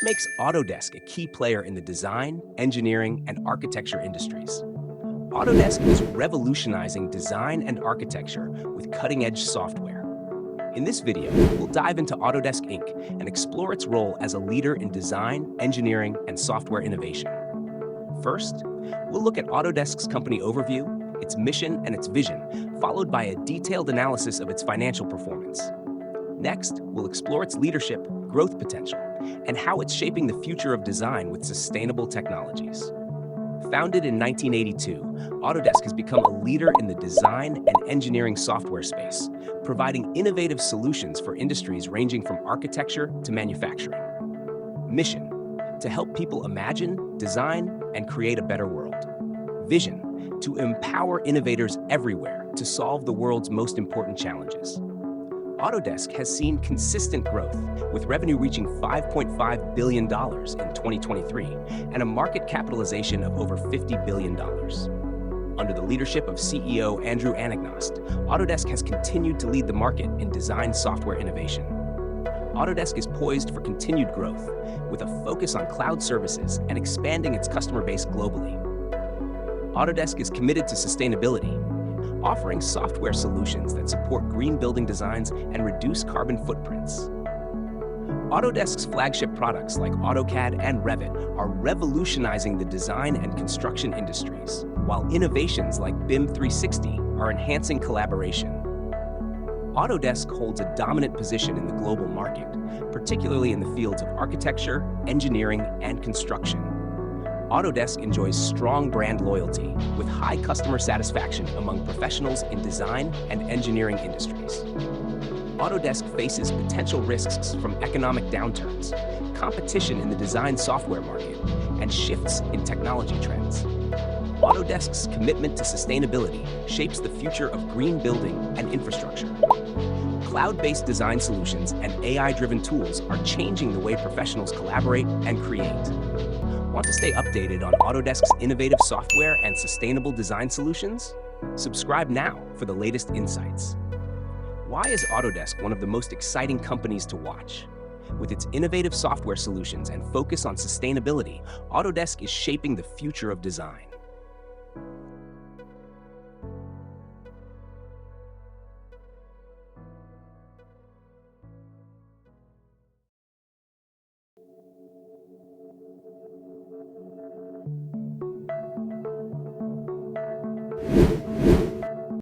makes Autodesk a key player in the design, engineering, and architecture industries? Autodesk is revolutionizing design and architecture with cutting-edge software. In this video, we'll dive into Autodesk Inc. and explore its role as a leader in design, engineering, and software innovation. First, we'll look at Autodesk's company overview, its mission and its vision, followed by a detailed analysis of its financial performance. Next, we'll explore its leadership, growth potential, and how it's shaping the future of design with sustainable technologies. Founded in 1982, Autodesk has become a leader in the design and engineering software space, providing innovative solutions for industries ranging from architecture to manufacturing. Mission: to help people imagine, design, and create a better world. Vision: to empower innovators everywhere to solve the world's most important challenges. Autodesk has seen consistent growth, with revenue reaching $5.5 billion in 2023 and a market capitalization of over $50 billion. Under the leadership of CEO Andrew Anagnost, Autodesk has continued to lead the market in design software innovation. Autodesk is poised for continued growth, with a focus on cloud services and expanding its customer base globally. Autodesk is committed to sustainability, offering software solutions that support green building designs and reduce carbon footprints. Autodesk's flagship products like AutoCAD and Revit are revolutionizing the design and construction industries, while innovations like BIM 360 are enhancing collaboration. Autodesk holds a dominant position in the global market, particularly in the fields of architecture, engineering, and construction. Autodesk enjoys strong brand loyalty, with high customer satisfaction among professionals in design and engineering industries. Autodesk faces potential risks from economic downturns, competition in the design software market, and shifts in technology trends. Autodesk's commitment to sustainability shapes the future of green building and infrastructure. Cloud-based design solutions and AI-driven tools are changing the way professionals collaborate and create. Want to stay updated on Autodesk's innovative software and sustainable design solutions? Subscribe now for the latest insights. Why is Autodesk one of the most exciting companies to watch? With its innovative software solutions and focus on sustainability, Autodesk is shaping the future of design.